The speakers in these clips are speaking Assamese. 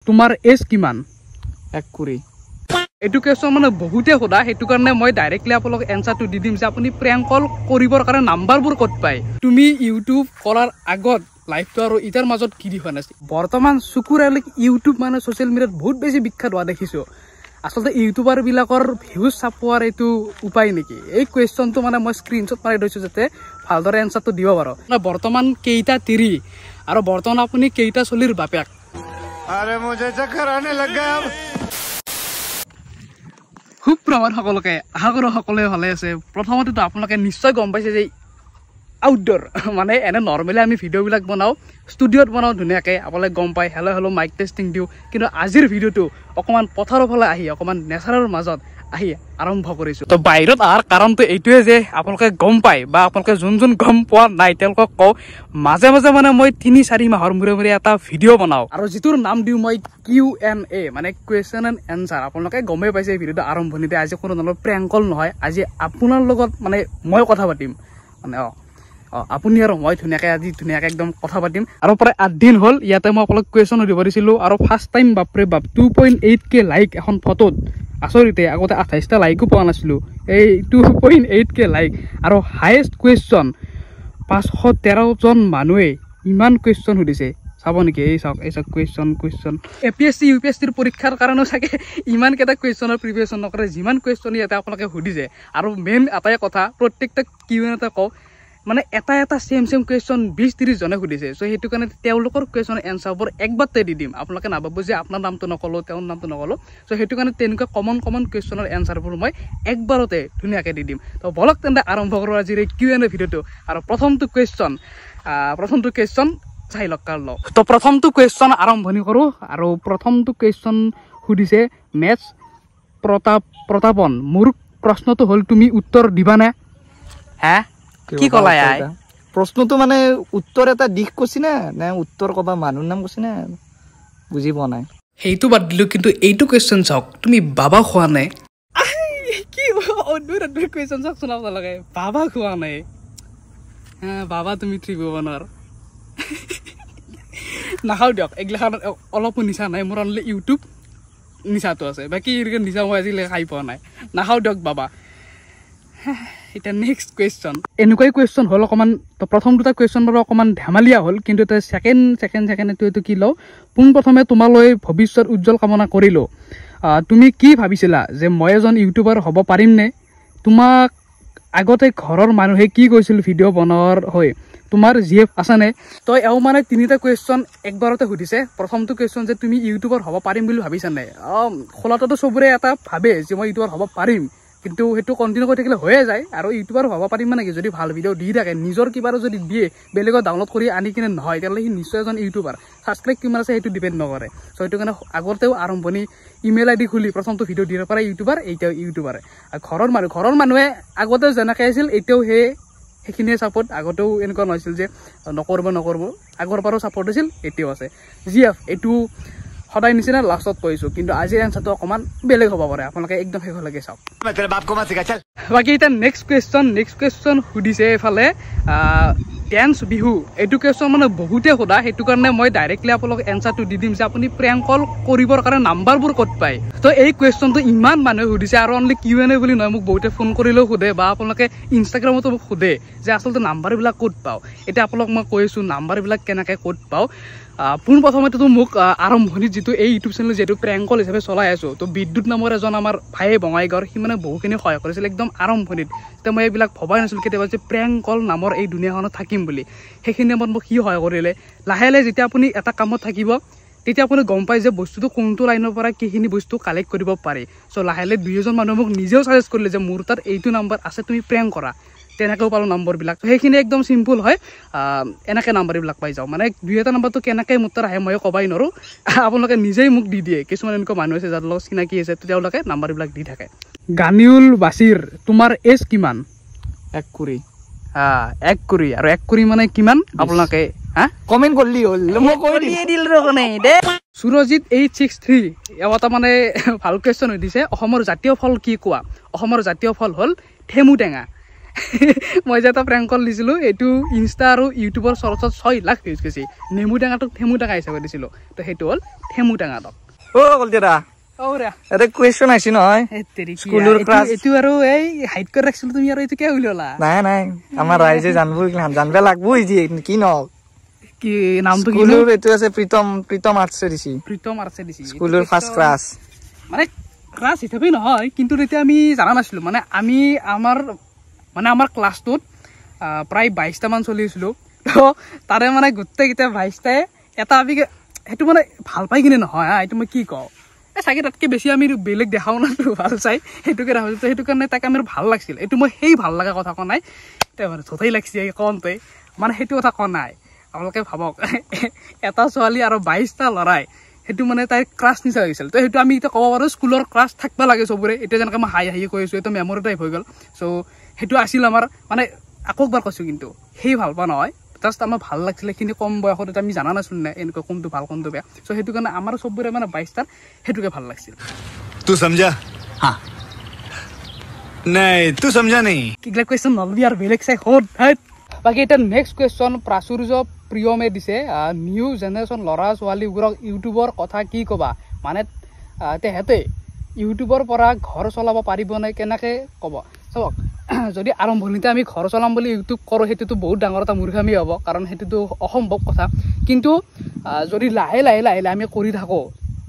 তোমাৰ এজ কিমান 1 এইটো কোৱেশ্চন মানে বহুতে সোধা সেইটো কাৰণে মই ডাইৰেক্টলি আপোনাক এনসাৰটো দি দিম যে আপুনি প্ৰেংক কল কৰিবৰ কাৰণে নাম্বাৰবোৰ ক'ত পায় তুমি ইউটিউব কৰাৰ আগত লাইফটো আৰু ইটাৰ মাজত কি ডিফাৰেন্স আছে বৰ্তমান চকুৰালে ইউটিউব মানে সোশ্যাল মিডিয়াত বহুত বেছি বিখ্যাত হোৱা দেখিছো আসলতে ইউটিউবাৰ বিলাকৰ ভিউজ চাপোৱাৰ এইটো উপায় নেকি এই কোৱেশ্চনটো মানে মই স্ক্ৰীনশ্বট মাৰি লৈছো যাতে ভালদৰে এনসাৰটো দিব পাৰো বৰ্তমান কেইটা তিৰি আৰু বৰ্তমান আপুনি কেইটা চলিৰ বাপেক আৰে মুঝে চক্কৰ আনে লাগা সুপ্ৰভাত সকলোকে আশা কৰো সকলোৱে ভালে আছে প্ৰথমতেতো আপোনালোকে নিশ্চয় গম পাইছে যে আউটডোৰ মানে এনে নৰ্মেলি আমি ভিডিঅ'বিলাক বনাওঁ ষ্টুডিঅ'ত বনাওঁ ধুনীয়াকৈ আপোনালোকে গম পায় হেল্ল' মাইক টেষ্টিং দিওঁ কিন্তু আজিৰ ভিডিঅ'টো অকণমান পথাৰৰ ফালে আহি অকণমান নেচাৰৰ মাজত আহি আৰম্ভ কৰিছোঁ তো বাহিৰত অহাৰ কাৰণটো এইটোৱে যে আপোনালোকে গম পায় বা আপোনালোকে যোন গম পোৱা নাই তেওঁলোকক কওঁ মাজে মাজে মানে মই 3-4 মাহৰ মূৰে এটা ভিডিঅ' বনাওঁ আৰু যিটোৰ নাম দিওঁ মই Q&A মানে কুৱেশ্যন এণ্ড এনচাৰ আপোনালোকে গমেই পাইছে এই ভিডিঅ'টো আৰম্ভণিতে আজি কোনো ধৰণৰ প্ৰেংক কল নহয় আজি আপোনাৰ লগত মানে মই কথা পাতিম মানে আপুনি আৰু মই ধুনীয়াকৈ আজি ধুনীয়াকৈ একদম কথা পাতিম আৰু প্ৰায় 8 দিন হ'ল ইয়াতে মই আপোনাক কুৱেশ্যন দিব দিছিলোঁ আৰু ফাৰ্ষ্ট টাইম বাপৰে বাপ 2.8K লাইক এখন ফটোত আচৰিতে আগতে 28টা লাইকো পোৱা নাছিলোঁ এই 2.8K লাইক আৰু হায়েষ্ট কুৱেশ্যন 513জন মানুহে ইমান কুৱেশ্যন সুধিছে চাব নেকি এই চাওক কুৱেশ্যন APSC UPSCৰ পৰীক্ষাৰ কাৰণেও চাগে ইমানকেইটা কুৱেশ্যনৰ প্ৰিপেৰেশ্যন নকৰে যিমান কুৱেশ্যন ইয়াতে আপোনালোকে সুধিছে আৰু মেইন এটাই কথা প্ৰত্যেকটা Q&A কওঁ মানে এটা সেম কুৱেশ্যন 20-30 জনে সুধিছে চ' সেইটো কাৰণে তেওঁলোকৰ কুৱেশ্যনৰ এনচাৰবোৰ একবাৰতে দি দিম আপোনালোকে নাভাবিব যে আপোনাৰ নামটো নক'লোঁ তেওঁৰ নামটো নক'লোঁ চ' সেইটো কাৰণে তেনেকুৱা কমন কুৱেশ্যনৰ এনচাৰবোৰ মই একবাৰতে ধুনীয়াকৈ দি দিম তো বলক তেন্তে আৰম্ভ কৰোঁ আজিৰ এই Q&A ভিডিঅ'টো আৰু প্ৰথমটো কুৱেশ্যন চাই লওক কাৰ লওক তো প্ৰথমটো কুৱেশ্যন আৰম্ভণি কৰোঁ আৰু প্ৰথমটো কুৱেশ্যন সুধিছে মেথছ প্ৰতাপন মোৰ প্ৰশ্নটো হ'ল তুমি উত্তৰ দিবানে হে কি কলা আই প্ৰশ্নটো মানে উত্তৰ এটা দিশ কৈছি না উত্তৰ কবা মানুহ নাম কৈছি না বুজি পোৱা নাই সেইটো বাদ দিলো কিন্তু এইটো কুৱেশ্যন চাওক তুমি বাবা খোৱা নাই কি অদ্ভুত কুৱেশ্যন চাওক শুনাব লাগে বাবা খোৱা নাই বাবা তুমি ত্ৰিভুৱনৰ নাখাওঁ দিয়ক এইগিলাখান অলপো নিচা নাই মোৰ অনলি ইউটিউব নিচাটো আছে বাকী নিচা মই আজিলৈকে খাই পোৱা নাই নাখাওঁ দিয়ক বাবা এটা নেক্সট কুৱেশ্যন এনেকুৱাই কুৱেশ্যন হ'ল অকণমান তো প্ৰথম দুটা কুৱেশ্যন বাৰু অকণমান ধেমালীয়া হ'ল কিন্তু এটা ছেকেণ্ড এইটো কি লওঁ পোনপ্ৰথমে তোমালৈ ভৱিষ্যত উজ্জ্বল কামনা কৰিলোঁ তুমি কি ভাবিছিলা যে মই এজন ইউটিউবাৰ হ'ব পাৰিমনে তোমাক আগতে ঘৰৰ মানুহে কি কৈছিল ভিডিঅ' বনোৱাৰ হৈ তোমাৰ GF আছেনে তো এওঁ মানে 3টা কুৱেশ্যন একবাৰতে সুধিছে প্ৰথমটো কুৱেশ্যন যে তুমি ইউটিউবাৰ হ'ব পাৰিম বুলি ভাবিছানে খোলাটোতো চবৰে এটা ভাবে যে মই ইউটিউবাৰ হ'ব পাৰিম কিন্তু সেইটো কণ্টিনিউ কৰি থাকিলে হৈয়ে যায় আৰু ইউটিউবাৰ হ'ব পাৰিম মানে কি যদি ভাল ভিডিঅ' দি থাকে নিজৰ কিবা যদি দিয়ে বেলেগত ডাউনলোড কৰি আনি কিনে নহয় তেতিয়াহ'লে সি নিশ্চয় এজন ইউটিউবাৰ ছাবস্ক্ৰাইব কিমান আছে সেইটো ডিপেণ্ড নকৰে চ' সেইটো কাৰণে আগতেও আৰম্ভণি ইমেইল ID খুলি প্ৰথমটো ভিডিঅ' দিব পাৰে ইউটিউবাৰ এতিয়াও ইউটিউবাৰ আৰু ঘৰৰ মানুহে আগতেও যেনেকৈ আছিল এতিয়াও সেইখিনিয়ে ছাপোৰ্ট আগতেও এনেকুৱা নহৈছিল যে নকৰিব আগৰ পৰাও ছাপোৰ্ট হৈছিল এতিয়াও আছে GF এইটো সদায় নিচিনা লাষ্টত কৈছোঁ কিন্তু আজিৰ এনচাৰটো অকণমান বেলেগ হ'ব পাৰে আপোনালোকে একদম শেষলৈকে চাওক বাকী এতিয়া নেক্সট কুৱেশ্যন সুধিছে এইফালে ডেন্স বিহু এইটো কুৱেশ্যন মানে বহুতে সোধা সেইটো কাৰণে মই ডাইৰেক্টলি আপোনালোক এনচাৰটো দি দিম যে আপুনি প্ৰেংক কল কৰিবৰ কাৰণে নাম্বাৰবোৰ ক'ত পায় তো এই কুৱেশ্যনটো ইমান মানুহে সুধিছে আৰু অনলি Q&A বুলি নহয় মোক বহুতে ফোন কৰিলেও সোধে বা আপোনালোকে ইনষ্টাগ্ৰামতো মোক সোধে যে আচলতে নাম্বাৰবিলাক ক'ত পাওঁ এতিয়া আপোনালোক মই কৈ আছোঁ নাম্বাৰবিলাক কেনেকৈ ক'ত পাওঁ পোনপ্ৰথমেতো মোক আৰম্ভণিত যিটো এই ইউটিউব চেনেল যিহেতু প্ৰেংক কল হিচাপে চলাই আছোঁ তো বিদ্যুৎ নামৰ এজন আমাৰ ভায়ে বঙাইগাঁৱৰ সি মানে বহুখিনি সহায় কৰিছিল একদম আৰম্ভণিত তেতিয়া মই এইবিলাক ভবাই নাছিলোঁ কেতিয়াবা যে প্ৰেংক কল নামৰ এই দুনিয়াখনত থাকিম বুলি সেইখিনি সময়ত মোক সি সহায় কৰিলে লাহে যেতিয়া আপুনি এটা কামত থাকিব তেতিয়া আপুনি গম পায় যে বস্তুটো কোনটো লাইনৰ পৰা কিখিনি বস্তু কালেক্ট কৰিব পাৰে চ' লাহে 2-এজন মানুহে মোক নিজেও ছাজেষ্ট কৰিলে যে মোৰ তাত এইটো নাম্বাৰ আছে তুমি প্ৰেংক কৰা তেনেকৈও পালোঁ নম্বৰবিলাক সেইখিনি একদম চিম্পুল হয় এনেকৈ নাম্বাৰবিলাক পাই যাওঁ মানে 2-এটা নাম্বাৰটো কেনেকৈ মোৰ তাত আহে মই ক'বাই নোৱাৰোঁ আপোনালোকে নিজেই মোক দি দিয়ে কিছুমান এনেকুৱা মানুহ আছে যাৰ লগত চিনাকি আছে তেওঁলোকে নাম্বাৰবিলাক দি থাকে গানিউল বাছিৰ তোমাৰ এজ কিমান 1 কোটি 1 কোটি আৰু 1 কোটি মানে কিমান আপোনালোকে কমেণ্ট কৰিলি হ'ল মই কৈ দিল সুৰজিত 863 এটা মানে ভাল কুৱেশ্যন সুধিছে অসমৰ জাতীয় ফল কি কোৱা অসমৰ জাতীয় ফল হ'ল ঠেমু টেঙা মই যে এটা প্ৰেংক কল দিছিলোঁ এইটো ইনষ্টা আৰু ইউটিউবৰ চৰ্চত 6 লাখ ভিউজ গৈছে নেমু টেঙাটোক থেমু টেঙা হিচাপে দিছিলোঁ তো সেইটো হ'ল থেমু টেঙাটোক কলতেৰা ওৰা এটা কুৱেশ্যন আহিছে নহয় স্কুলৰ ক্লাছ এইটো আৰু এই হাইট কৰি ৰাখিছিলোঁ তুমি আৰু এইটো কিয় উলিয়ালা নাই আমাৰ ৰাইজে জানবো জানবা লাগবো যি কি নহওক কি নামটো কি স্কুলৰ এইটো আছে প্ৰীতম আৰ্টছে দিছি স্কুলৰ ফাৰ্ষ্ট ক্লাছ মানে ক্লাছ হিচাপে নহয় কিন্তু তেতিয়া আমি জানা নাছিলোঁ মানে আমাৰ ক্লাছটোত প্ৰায় 22টা মান চলি আছিলোঁ তো তাৰে মানে গোটেইকেইটা 22টাই এটা আমি সেইটো মানে ভাল পাই কিনে নহয় এইটো মই কি কওঁ চাগে তাতকৈ বেছি আমি বেলেগ দেখাও নাছিলোঁ ভাল চাই সেইটোকে ৰাখিছোঁ সেইটো কাৰণে তাক আমাৰ ভাল লাগিছিল এইটো মই সেই ভাল লগা কথা কোৱা নাই মানে য'তেই লাগিছে কওঁতে মানে সেইটো কথা কোৱা নাই আপোনালোকে ভাবক এটা ছোৱালী আৰু 22টা ল'ৰাই সেইটো মানে তাইৰ ক্লাছ নিচা হৈছিল তো সেইটো আমি এতিয়া ক'ব পাৰোঁ স্কুলৰ ক্লাছ থাকিব লাগে চবৰে এতিয়া যেনেকৈ মই হাঁহি কৈ আছোঁ এইটো মেমৰি টাইপ হৈ গ'ল চ' সেইটো আছিল আমাৰ মানে আকৌ একবাৰ কৈছোঁ কিন্তু সেই ভাল পোৱা নহয় জাষ্ট আমাৰ ভাল লাগিছিলে সেইখিনি কম বয়সত আমি জানা নাছিলোঁ নে এনেকুৱা কোনটো ভাল কোনটো বেয়া চ' সেইটো কাৰণে আমাৰ চবৰে মানে 22টাৰ সেইটোকে ভাল লাগিছিল তু সমঝা হা নাই তু সমঝা নেই কিগলা কুৱেশ্যন নলবি আৰু বেলেগ চাই হ'ল বাকী এতিয়া নেক্সট কুৱেশ্যন প্ৰাচুৰ্য প্ৰিয়মে দিছে নিউ জেনেৰেশ্যন ল'ৰা ছোৱালীবোৰক ইউটিউবৰ কথা কি ক'বা মানে তেহেঁতে ইউটিউবৰ পৰা ঘৰ চলাব পাৰিবনে কেনেকৈ ক'ব চাওক যদি আৰম্ভণিতে আমি ঘৰ চলাম বুলি ইউটিউব কৰোঁ সেইটোতো বহুত ডাঙৰ এটা মূৰ্খামি হ'ব কাৰণ সেইটোতো অসম্ভৱ কথা কিন্তু যদি লাহে আমি কৰি থাকোঁ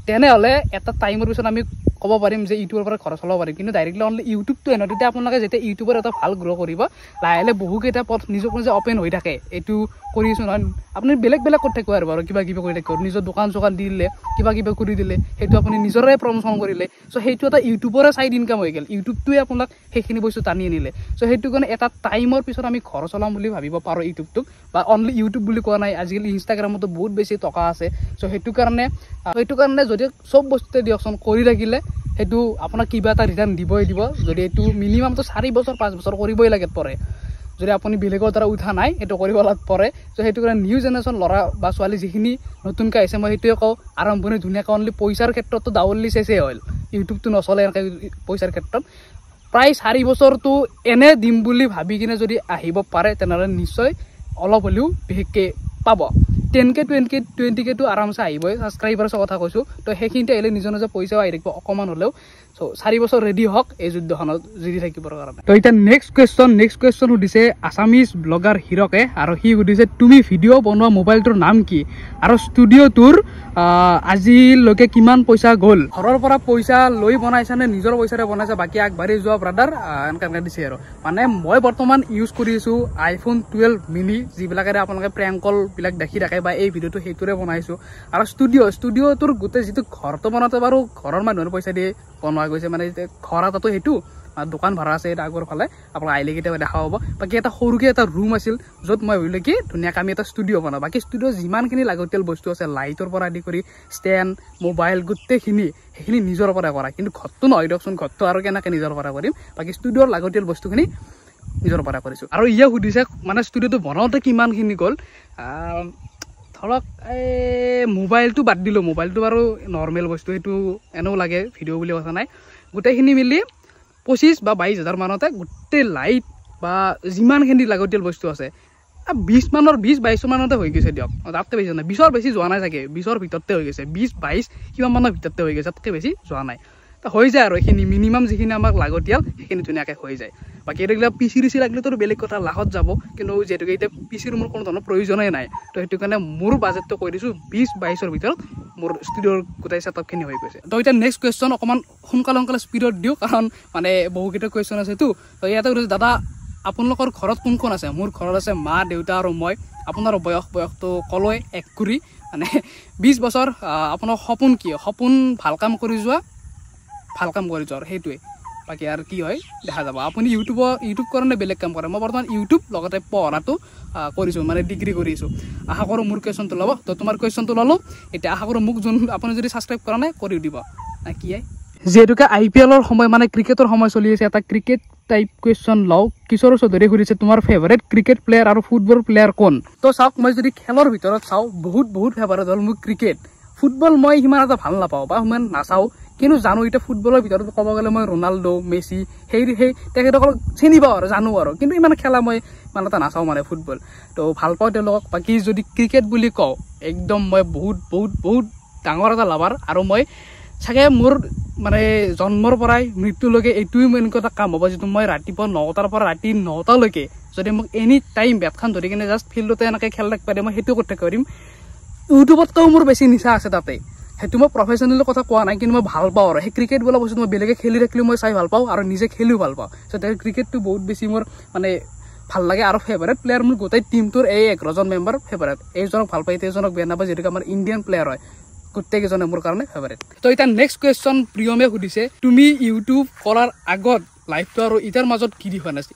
তেনেহ'লে এটা টাইমৰ পিছত আমি ক'ব পাৰিম যে ইউটিউবৰ পৰা ঘৰ চলাব পাৰিম কিন্তু ডাইৰেক্টলি অনলি ইউটিউবটো এনে তেতিয়া আপোনালোকে যেতিয়া ইউটিউবৰ এটা ভাল গ্ৰ' কৰিব লাহে বহুকেইটা পথ নিজক নিজে অপেন হৈ থাকে এইটো কৰিছোঁ নহয় আপুনি বেলেগ কৰি থাকিব আৰু কিবা কৰি থাকিব নিজৰ দোকান চোকান দি দিলে কিবা কৰি দিলে সেইটো আপুনি নিজৰে প্ৰমোচন কৰিলে চ' সেইটো এটা ইউটিউবৰে চাইড ইনকাম হৈ গ'ল ইউটিউবটোৱে আপোনাক সেইখিনি বস্তু টানি আনিলে চ' সেইটো কাৰণে এটা টাইমৰ পিছত আমি ঘৰ চলাম বুলি ভাবিব পাৰোঁ ইউটিউবটোক বা অনলি ইউটিউব বুলি কোৱা নাই আজিকালি ইনষ্টাগ্ৰামতো বহুত বেছি টকা আছে চ' সেইটো কাৰণে যদি চব বস্তুতে দিয়কচোন কৰি থাকিলে সেইটো আপোনাক কিবা এটা ৰিটাৰ্ণ দিবই দিব যদি এইটো মিনিমামটো 4 বছৰ 5 বছৰ কৰিবই লাগে পৰে যদি আপুনি বেলেগৰ দ্বাৰা উঠা নাই এইটো কৰিব লাগে পৰে চ' সেইটো কাৰণে নিউ জেনেৰেশ্যন ল'ৰা বা ছোৱালী যিখিনি নতুনকৈ আহিছে মই সেইটোৱে কওঁ আৰম্ভণি ধুনীয়াকৈ অনলি পইচাৰ ক্ষেত্ৰতো ডাৱলি চেচে হ'ল ইউটিউবটো নচলে এনেকৈ পইচাৰ ক্ষেত্ৰত প্ৰায় 4 বছৰটো এনে দিম বুলি ভাবি কিনে যদি আহিব পাৰে তেনেহ'লে নিশ্চয় অলপ হ'লেও বিশেষকৈ পাব 10K 20Kটো আৰামছে আহিবই ছাবস্ক্ৰাইবাৰ্ছৰ কথা কৈছোঁ তো সেইখিনিতে আহিলে নিজৰ পইচাও আহি থাকিব অকণমান হ'লেও চ' 4 বছৰ ৰেডি হওক এই যুদ্ধখনত জিৰি থাকিবৰ কাৰণে তো এতিয়া নেক্সট কুৱেশ্যন সুধিছে আছামিজ ব্লগাৰ হিৰকে আৰু সি সুধিছে তুমি ভিডিঅ' বনোৱা মোবাইলটোৰ নাম কি আৰু ষ্টুডিঅ'টোৰ আজিলৈকে কিমান পইচা গ'ল ঘৰৰ পৰা পইচা লৈ বনাইছা নে নিজৰ পইচাৰে বনাইছা বাকী আগবাঢ়ি যোৱা ব্ৰাদাৰ এনেকৈ দিছে আৰু মানে মই বৰ্তমান ইউজ কৰি আছোঁ iPhone 12 মিনি যিবিলাকেৰে আপোনালোকে প্ৰেংক কলবিলাক দেখি থাকে বা এই ভিডিঅ'টো সেইটোৰে বনাইছোঁ আৰু ষ্টুডিঅ'টোৰ গোটেই যিটো ঘৰটো বনাওঁতে বাৰু ঘৰৰ মানুহৰ পইচা দিয়ে বনোৱা গৈছে মানে ঘৰ এটাতো সেইটো দোকান ভাড়া আছে এটা আগৰ ফালে আপোনাক আহিলে কেতিয়াবা দেখা হ'ব বাকী এটা সৰুকৈ এটা ৰুম আছিল য'ত মই ভাবিলোঁ কি ধুনীয়াকৈ আমি এটা ষ্টুডিঅ' বনাওঁ বাকী ষ্টুডিঅ' যিমানখিনি লাগতিয়াল বস্তু আছে লাইটৰ পৰা আদি কৰি ষ্টেণ্ড মোবাইল গোটেইখিনি সেইখিনি নিজৰ পৰা কৰা কিন্তু ঘৰটো নহয় দিয়কচোন ঘৰটো আৰু কেনেকৈ নিজৰ পৰা কৰিম বাকী ষ্টুডিঅ'ৰ লাগতিয়াল বস্তুখিনি নিজৰ পৰা কৰিছোঁ আৰু ইয়ে সুধিছে মানে ষ্টুডিঅ'টো বনাওঁতে কিমানখিনি গ'ল ধৰক এই মোবাইলটো বাদ দিলোঁ মোবাইলটো বাৰু নৰ্মেল বস্তু সেইটো এনেও লাগে ভিডিঅ' বুলি কথা নাই গোটেইখিনি মিলি 25 বা 22 হাজাৰ মানতে গোটেই লাইট বা যিমানখিনি লাগতিয়াল বস্তু আছে 20-22 মানতে হৈ গৈছে দিয়ক তাতকৈ বেছি নাই 20ৰ বেছি যোৱা নাই চাগে 20ৰ ভিতৰতে হৈ গৈছে 20-22 কিমান মানৰ ভিতৰতে হৈ গৈছে তাতকৈ বেছি যোৱা নাই হৈ যায় আৰু এইখিনি মিনিমাম যিখিনি আমাক লাগতিয়াল সেইখিনি ধুনীয়াকৈ হৈ যায় বাকী এইবিলাক পিচি লাগিলেতো বেলেগ কথা লাখত যাব কিন্তু যিহেতুকে এতিয়া পিচিৰ মোৰ কোনো ধৰণৰ প্ৰয়োজনেই নাই তো সেইটো কাৰণে মোৰ বাজেটটো কৈ দিছোঁ 20-22ৰ ভিতৰত মোৰ ষ্টুডিঅ'ৰ গোটেই ছেটআপখিনি হৈ গৈছে তো এতিয়া নেক্সট কুৱেশ্যন অকণমান সোনকালে স্পীডত দিওঁ কাৰণ মানে বহুকেইটা কুৱেশ্যন আছেতো তো ইয়াতে কৈছোঁ দাদা আপোনালোকৰ ঘৰত কোন আছে মোৰ ঘৰত আছে মা দেউতা আৰু মই আপোনাৰ বয়সটো ক'লৈ 1 কুৰি মানে 20 বছৰ আপোনাৰ সপোন কি সপোন ভাল কাম কৰি যোৱা সেইটোৱে বাকী আৰু কি হয় দেখা যাব আপুনি ইউটিউব কাৰণে বেলেগ কাম কৰে মই বৰ্তমান ইউটিউব লগতে পঢ়াটো কৰিছোঁ মানে ডিগ্ৰী কৰিছোঁ আশা কৰোঁ মোৰ কুৱেশ্যনটো ল'ব তো তোমাৰ কুৱেশ্যনটো ল'লোঁ এতিয়া আশা কৰোঁ মোক আপুনি যদি ছাবস্ক্ৰাইব কৰা নাই কৰি দিব কি যিহেতুকে IPLৰ সময় মানে ক্ৰিকেটৰ সময় চলি আছে এটা ক্ৰিকেট টাইপ কুৱেশ্যন লওঁ কিশোৰ চৌধুৰীয়ে সুধিছে তোমাৰ ফেভাৰেট ক্ৰিকেট প্লেয়াৰ আৰু ফুটবল প্লেয়াৰ কোন তো চাওক মই যদি খেলৰ ভিতৰত চাওঁ বহুত ফেভাৰেট হ'ল মোৰ ক্ৰিকেট ফুটবল মই সিমান এটা ভাল নাপাওঁ বা সিমান নাচাওঁ কিন্তু জানো এতিয়া ফুটবলৰ ভিতৰত ক'ব গ'লে মই ৰনাল্ডো মেছি সেই তেখেতসকলক চিনি পাওঁ আৰু জানো আৰু কিন্তু ইমান খেলা মই ইমান এটা নাচাওঁ মানে ফুটবল তো ভাল পাওঁ তেওঁলোকক বাকী যদি ক্ৰিকেট বুলি কওঁ একদম মই বহুত বহুত বহুত ডাঙৰ এটা লাভাৰ আৰু মই চাগে মোৰ মানে জন্মৰ পৰাই মৃত্যুলৈকে এইটোৱে মোৰ এনেকুৱা এটা কাম হ'ব যিটো মই ৰাতিপুৱা 9টাৰ পৰা ৰাতি 9টালৈকে যদি মোক এনি টাইম বেটখন ধৰি কিনে জাষ্ট ফিল্ডতে এনেকৈ খেল থাকিব পাৰে মই সেইটো কৰি থাকিব পাৰিম ইউটিউবতও মোৰ বেছি নিচা আছে তাতে সেইটো মই প্ৰফেচনেলৰ কথা কোৱা নাই কিন্তু মই ভাল পাওঁ আৰু সেই ক্ৰিকেট বোলা বস্তুটো মই বেলেগে খেলি থাকিলেও মই চাই ভাল পাওঁ আৰু নিজে খেলিও ভাল পাওঁ চ' ক্ৰিকেটটো বহুত বেছি মোৰ মানে ভাল লাগে আৰু ফেভাৰেট প্লেয়াৰ মোৰ গোটেই টিমটোৰ এই 11জন মেম্বাৰ ফেভাৰেট এইজনক ভাল পাই এইজনক বেয়া নাপায় যিহেতুকে আমাৰ ইণ্ডিয়ান প্লেয়াৰ হয় গোটেইকেইজনে মোৰ কাৰণে ফেভাৰেট তো এতিয়া নেক্সট কুৱেশ্যন প্ৰিয়মে সুধিছে তুমি ইউটিউব কৰাৰ আগত লাইফটো আৰু ইটাৰ মাজত কি ডিফাৰেঞ্চ আছে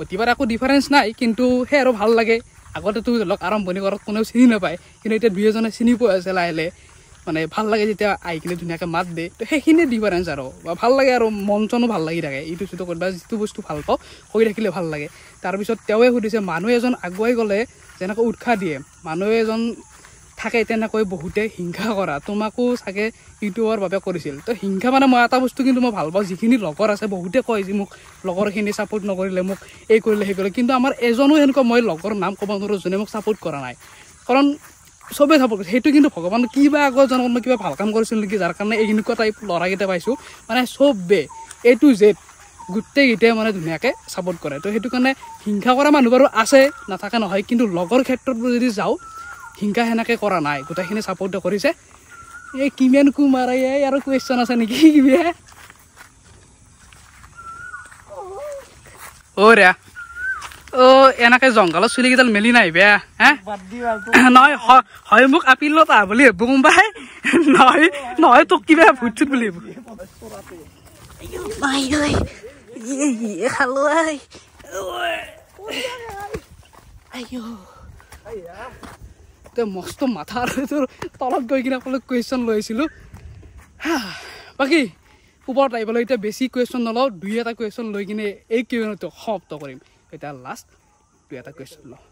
অতিবাৰ একো ডিফাৰেঞ্চ নাই কিন্তু সেই আৰু ভাল লাগে আগতেতো ধৰি লওক আৰম্ভণি কৰাত কোনেও চিনি নাপায় কিন্তু এতিয়া দুই এজনে চিনি পোৱা আছে লাহে লাহে মানে ভাল লাগে যেতিয়া আহি কিনে ধুনীয়াকৈ মাত দিয়ে তো সেইখিনি ডিফাৰেঞ্চ আৰু ভাল লাগে আৰু মন চনো ভাল লাগি থাকে ইটো সিটো কৰিবা যিটো বস্তু ভাল পাওঁ কৰি থাকিলে ভাল লাগে তাৰপিছত তেওঁৱে সুধিছে মানুহ এজন আগুৱাই গ'লে যেনেকৈ উৎসাহ দিয়ে মানুহ এজন থাকে তেনেকৈ বহুতে হিংসা কৰা তোমাকো চাগে ইউটিউবৰ বাবে কৰিছিল তো হিংসা মানে মই এটা বস্তু কিন্তু মই ভাল পাওঁ যিখিনি লগৰ আছে বহুতে কয় যে মোক লগৰখিনি ছাপোৰ্ট নকৰিলে মোক এই কৰিলে সেই কৰিলে কিন্তু আমাৰ এজনো সেনেকুৱা মই লগৰ নাম ক'ব নোৱাৰোঁ যোনে মোক ছাপোৰ্ট কৰা নাই কাৰণ চবেই ছাপোৰ্ট কৰিছে সেইটো কিন্তু ভগৱান কিবা আগৰ জনত মই কিবা ভাল কাম কৰিছিল নেকি যাৰ কাৰণে এনেকুৱা টাইপ ল'ৰাকেইটা পাইছোঁ মানে চবেই A to Z গোটেইকেইটাই মানে ধুনীয়াকৈ ছাপোৰ্ট কৰে তো সেইটো কাৰণে হিংসা কৰা মানুহ বাৰু আছে নাথাকে নহয় কিন্তু লগৰ ক্ষেত্ৰত যদি যাওঁ হিংসা সেনেকৈ কৰা নাই গোটেইখিনি ছাপোৰ্ট কৰিছে এই কিমান কুমাৰ আৰু কুৱেশ্যন আছে নেকি কিবা ৰে এনেকৈ জংঘলত চুলিকেইডাল মেলি নাই বেয়া হে নহয় হয় মোক আপিলত আহ বুলি ভাবো গম পাই নহয় নহয় তোক কিবা ভূত চুত বুলি মস্ত মাথা তোৰ তলত গৈ কিনে অকলে কুৱেশ্যন লৈছিলোঁ বাকী ওপৰত আহিবলৈ এতিয়া বেছি কুৱেশ্যন নলওঁ দুই এটা কুৱেশ্যন লৈ কিনে এই কিউএনটো সমাপ্ত কৰিম এতিয়া লাষ্ট দুই এটা কুৱেশ্যন লওঁ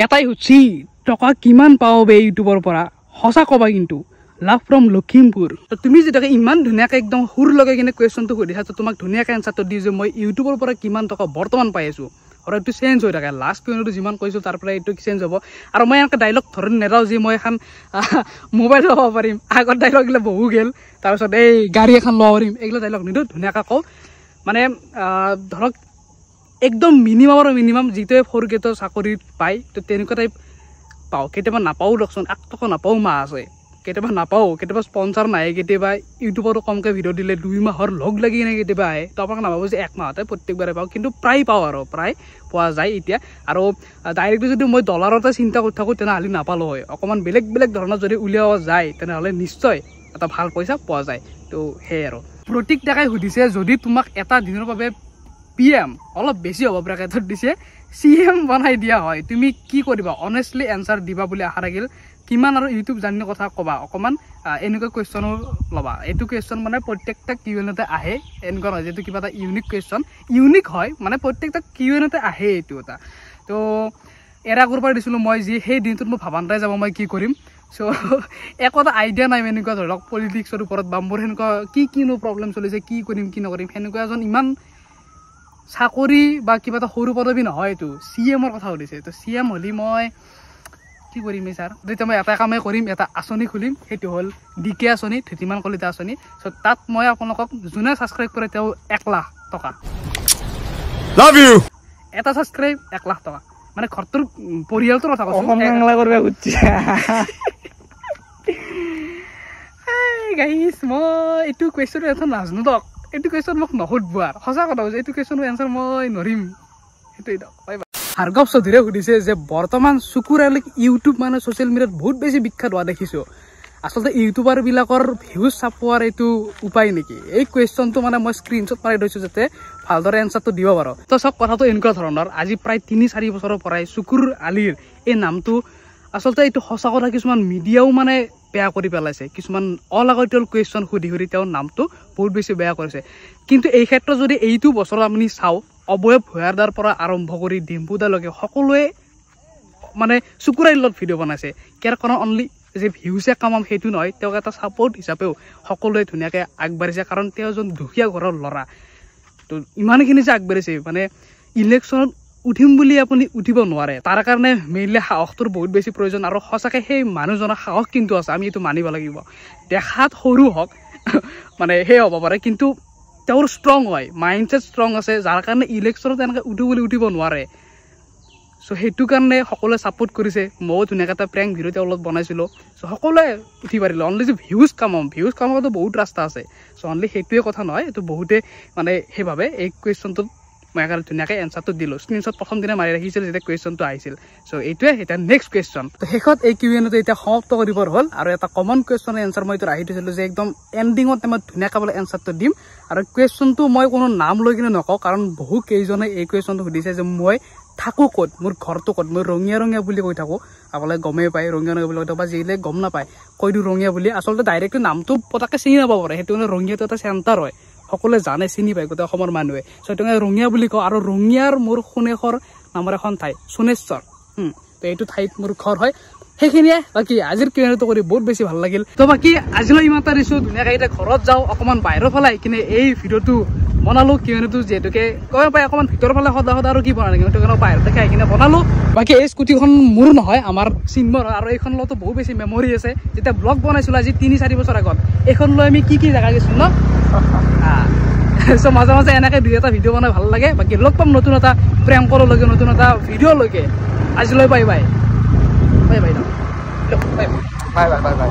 এটাই সুধছি টকা কিমান পাওঁ বে ইউটিউবৰ পৰা সঁচা ক'বা কিন্তু লাভ ফ্ৰম লখিমপুৰ তো তুমি যেতিয়াকৈ ইমান ধুনীয়াকৈ একদম সুৰ লগাই কিনে কুৱেশ্যনটো সুধিছা তো তোমাক ধুনীয়াকৈ এনচাৰটো দি যে মই ইউটিউবৰ পৰা কিমান টকা বৰ্তমান পাই আছোঁ আৰু এইটো চেঞ্জ হৈ থাকে লাষ্ট কুৱেশ্যনটো যিমান কৈছোঁ তাৰ পৰা এইটো চেঞ্জ হ'ব আৰু মই এনেকৈ ডাইলগ ধৰি নেৰাওঁ যে মই এখন মোবাইল ল'ব পাৰিম আগত ডাইলগবিলাক বহু গ'ল তাৰপিছত এই গাড়ী এখন ল'ব পাৰিম এইবিলাক ডাইলগ নিদিওঁ ধুনীয়াকৈ কওঁ মানে ধৰক একদম মিনিমাম যিটোৱে 4 গ্ৰেডৰ চাকৰিত পায় তো তেনেকুৱা টাইপ পাওঁ কেতিয়াবা নাপাওঁ দকচোন 1 টকা নাপাওঁ মাহ আছে কেতিয়াবা নাপাওঁ কেতিয়াবা স্পনচাৰ নাহে কেতিয়াবা ইউটিউবতো কমকৈ ভিডিঅ' দিলে 2 মাহৰ লগ লাগি কিনে কেতিয়াবা আহে তো আপোনাক নাভাবোঁ যে 1 মাহতে প্ৰত্যেকবাৰে পাওঁ কিন্তু প্ৰায় পাওঁ আৰু প্ৰায় পোৱা যায় এতিয়া আৰু ডাইৰেক্টলি যদি মই ডলাৰতে চিন্তা কৰি থাকোঁ তেনেহ'লে নাপালোঁ হয় অকণমান বেলেগ যদি উলিয়াব যায় তেনেহ'লে নিশ্চয় এটা ভাল পইচা পোৱা যায় তো সেয়ে আৰু প্ৰতীক ডেকাই সুধিছে যদি তোমাক এটা দিনৰ বাবে PM অলপ বেছি হ'ব ব্ৰেকেটত দিছে CM বনাই দিয়া হয় তুমি কি কৰিবা অনেষ্টলি এনচাৰ দিবা বুলি আশা ৰাখিল কিমান আৰু ইউটিউব জানিৰ কথা ক'বা অকণমান এনেকুৱা কুৱেশ্যনো ল'বা এইটো কুৱেশ্যন মানে প্ৰত্যেকটা কিউএনতে আহে এনেকুৱা নহয় যিটো কিবা এটা ইউনিক কুৱেশ্যন ইউনিক হয় মানে প্ৰত্যেকটা কিউএনতে আহে এইটো এটা তো এৰা কৰিব দিছিলোঁ মই যি সেই দিনটোত মই ভাবা নাই যাব মই কি কৰিম চ' একো এটা আইডিয়া নাই এনেকুৱা ধৰি লওক পলিটিক্সৰ ওপৰত বা মোৰ সেনেকুৱা কিনো প্ৰব্লেম চলিছে কি কৰিম কি নকৰিম সেনেকুৱা এজন ইমান চাকৰি বা কিবা এটা সৰু পদবী নহয় এইটো CMৰ কথা সুধিছে তো CM হ'লে মই কি কৰিম ছাৰ যেতিয়া মই এটা কামেই কৰিম এটা আঁচনি খুলিম সেইটো হ'ল DK আঁচনি ধৃতিমান কলিতা আঁচনি চ' তাত মই আপোনালোকক যোনে ছাবস্ক্ৰাইব কৰে তেওঁ 1 লাখ টকা লাভ ইউ এটা ছাবস্ক্ৰাইব 1 লাখ টকা মানে ঘৰটোৰ পৰিয়ালটোৰ কথা কৈছোঁ গাইছ মই এইটো কুৱেশ্যন এনচাৰ নাজানো দক এইটো কুৱেশ্যন মোক নুসুধিব আৰু সঁচা কথা কৈছোঁ এইটো কুৱেশ্যনৰ এনচাৰ মই নোৱাৰিম সেইটোৱে দক ভাৰ্গৱ চৌধুৰীয়ে সুধিছে যে বৰ্তমান চকুৰ আগলৈ ইউটিউব মানে ছ'চিয়েল মিডিয়াত বহুত বেছি বিখ্যাত হোৱা দেখিছোঁ আচলতে ইউটিউবাৰবিলাকৰ ভিউজ চাপোৱাৰ এইটো উপায় নেকি এই কুৱেশ্যনটো মানে মই স্ক্ৰীনশ্বট মাৰি থৈছোঁ যাতে ভালদৰে এনচাৰটো দিব পাৰোঁ তো চব কথাটো এনেকুৱা ধৰণৰ আজি প্ৰায় 3-4 বছৰৰ পৰাই চকুৰ আলিৰ এই নামটো আচলতে এইটো সঁচা কথা কিছুমান মিডিয়াও মানে বেয়া কৰি পেলাইছে কিছুমান অলাগতিয়াল কুৱেশ্যন সুধি তেওঁৰ নামটো বহুত বেছি বেয়া কৰিছে কিন্তু এই ক্ষেত্ৰত যদি এইটো বছৰ আপুনি চাওঁ অবয়ব ভূঞাৰ পৰা আৰম্ভ কৰি ডিম্পুদালৈকে সকলোৱে মানে চকুৰ আলিলত ভিডিঅ' বনাইছে কিয়াৰ কাৰণ অনলি যে ভিউছে কামাম সেইটো নহয় তেওঁক এটা ছাপৰ্ট হিচাপেও সকলোৱে ধুনীয়াকৈ আগবাঢ়িছে কাৰণ তেওঁ এজন দুখীয়া ঘৰৰ ল'ৰা তো ইমানখিনি যে আগবাঢ়িছে মানে ইলেকশ্যনত উঠিম বুলি আপুনি উঠিব নোৱাৰে তাৰ কাৰণে মেইনলি সাহসটোৰ বহুত বেছি প্ৰয়োজন আৰু সঁচাকৈ সেই মানুহজনৰ সাহস কিন্তু আছে আমি এইটো মানিব লাগিব দেখাত সৰু হওক মানে সেই হ'ব পাৰে কিন্তু তেওঁৰ ষ্ট্ৰং হয় মাইণ্ডছেট ষ্ট্ৰং আছে যাৰ কাৰণে ইলেকশ্যনত এনেকৈ উঠিব নোৱাৰে চ' সেইটো কাৰণে সকলোৱে ছাপোৰ্ট কৰিছে ময়ো ধুনীয়াকৈ এটা প্ৰেংক ভিডিঅ' তেওঁৰ লগত বনাইছিলোঁ চ' সকলোৱে উঠি পাৰিলে অনলি যে ভিউজ কামাবতো বহুত ৰাস্তা আছে চ' অনলি সেইটোৱে কথা নহয় এইটো বহুতে মানে সেইভাৱে এই কুৱেশ্যনটোত মই একেবাৰে ধুনীয়াকৈ এনচাৰটো দিলোঁ স্ক্ৰীনশ্বট প্ৰথম দিনা মাৰি ৰাখিছিল যেতিয়া কুৱেশ্যনটো আহিছিল চ' এইটোৱে এতিয়া নেক্সট কুৱেশ্যন তো শেষত এই কিউএনটো এতিয়া সমাপ্ত কৰিবৰ হ'ল আৰু এটা কমন কুৱেশ্যনৰ এনচাৰ মই এইটো ৰাখি থৈছিলোঁ যে একদম এণ্ডিঙত মই ধুনীয়াকৈ বোলে এনচাৰটো দিম আৰু কুৱেশ্যনটো মই কোনো নাম লৈ কিনে নকওঁ কাৰণ বহু কেইজনে এই কুৱেশ্যনটো সুধিছে যে মই থাকোঁ ক'ত মোৰ ঘৰটো ক'ত মই ৰঙীয়া বুলি কৈ থাকোঁ আপোনালোকে গমেই পায় ৰঙীয়া বুলি কৈ থাকোঁ বা যিলে গম নাপায় কৈ দিওঁ ৰঙীয়া বুলি আচলতে ডাইৰেক্টলি নামটো পটককৈ চিনি নাপাব পাৰে সেইটো মানে ৰঙীয়াটো এটা চেণ্টাৰ হয় সকলোৱে জানে চিনি পায় গোটেই অসমৰ মানুহে চ' সেইটো ৰঙীয়া বুলি কওঁ আৰু ৰঙীয়াৰ মোৰ সোণেশ্বৰ নামৰ এখন ঠাই সোণেশ্বৰ তো এইটো ঠাইত মোৰ ঘৰ হয় সেইখিনিয়ে বাকী আজিৰ কিউএনটো কৰি বহুত বেছি ভাল লাগিল তো বাকী আজিলৈ ইমান এটা দিছোঁ ধুনীয়াকৈ এতিয়া ঘৰত যাওঁ অকণমান বাহিৰৰ ফালে আহি কিনে এই ভিডিঅ'টো বনালোঁ কিউএনটো যিহেতুকে গম পাই অকণমান ভিতৰৰ ফালে সদায় আৰু কি বনালে কিন্তু কাৰণে বাহিৰতে আহি কিনে বনালোঁ বাকী এই স্কুটিখন মোৰ নহয় আমাৰ চিন্মৰ হয় আৰু এইখন লগতো বহুত বেছি মেমৰি আছে যেতিয়া ব্লগ বনাইছিলোঁ আজি 3-4 বছৰ আগত এইখন লৈ আমি কি জেগা গৈছিলোঁ ন চ' মাজে মাজে এনেকৈ 2-এটা ভিডিঅ' বনাই ভাল লাগে বাকী লগ পাম নতুন এটা প্ৰেংকৰলৈকে নতুন এটা ভিডিঅ'লৈকে আজিলৈ bye bye bye bye bye bye bye bye